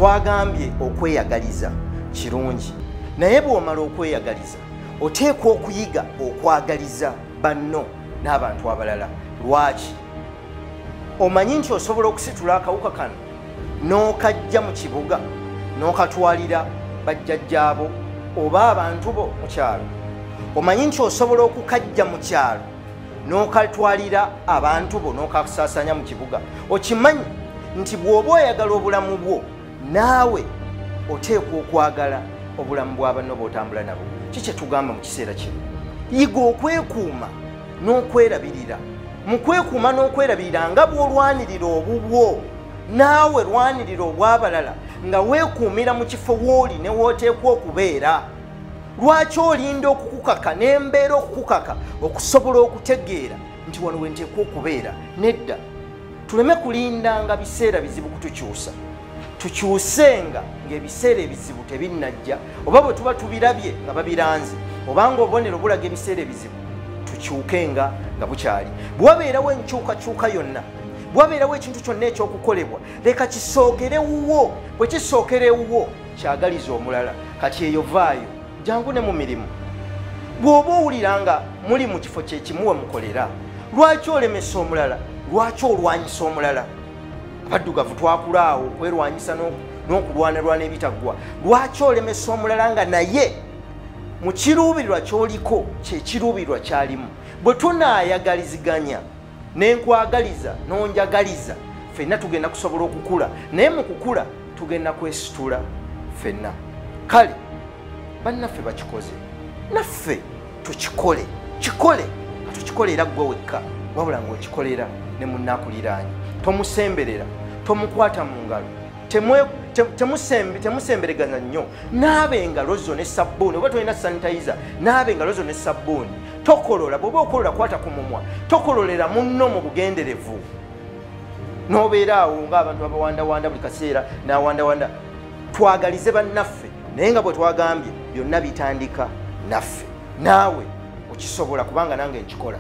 twagambye okweyagaliza kirungi naye bw'omala okweyagaliza oteekwa okuyiga okwagaliza banno n'abantu abalala. Lwaki? Omanyi nti osobola okusitula akawuka kano n'okajja mu kibuga n'okatwalira bajjajjaabo oba abantu bo mu kyalo. Omanyi nti osobola okukajja mu kyalo n'okatwalira abantu bo n'okasaasanya mu kibuga. Okimanyi nti bw'oba oyagala obulamu bwo naawe oteekwa okwagala obulamu bw'abanno b'otambula nabo. Kiki tugamba mu kiseera kino? Yiga okwekuuma n'okwerabirira. Mu kwekuuma n'okwerabirira nga bw'olwanirira obubwo naawe lwanirira obw'abalala nga weekuumira mu kifo w'oli ne w'oteekwa okubeera. Lwaki olinda okukukaka n'embeera okukukaka okusobola okutegeera nti wano we nteekwa okubeera? Nedda, tuleme kulindanga biseera bizibu kutukyusa. Tukyusenga ng'ebiseera ebizibu tebinnajja, oba bwe tuba tubirabye nga babiranze, obanga obubonero bulaga ebiseera ebizibu, tukyukenga nga bukyali. Bwabeerawo enkyukakyuka yonna, bwabeerawo ekintu kyonna ekyokukolebwa, leka kisookere wuwo. Bwe kisookere wuwo, kyagaliza omulala. Kati eyo vaayo, jangu ne mu mirimu. Bw'oba owulira nga muli mu kifo kyekimu we mukolera, lwaki olemesa omulala? Lwaki olwanyisa omulala? Abaddugavu twakula awo okwerwanyisa n'okulwanalwana ebitaggwa. Lwaki olemesa omulala nga naye mu kiruubirirwa ky'oliko kyekiruubirirwa kyalimu? Bwe tunaayagaliziganya n'enkwagaliza n'onjagaliza, ffenna tugenda kusobola okukula, naye mu kukula tugenda kwesitula ffenna. Kale bannaffe bakikoze, naffe tukikole. Kikole nga tukikolera ggwe wekka, wabula ng'okikolera ne munnaakuliraanye. Tomusemberera, tomukwata mu ngalo, temusemberegana nnyo. Naaba engalo zo ne sabbuuni, oba tolina sanitayiza, naaba engalo zo ne sabbuuni. Tokolola, bw'oba okolola kwata ku mumwa, tokololera munno mu bugenderevu. N'obeera awo ng'abantu abawandawanda buli kaseera n'awandawanda. Twagalize bannaffe, naye nga bwe twagambye byonna bitandika naffe. Naawe okisobola kubanga nange nkikola.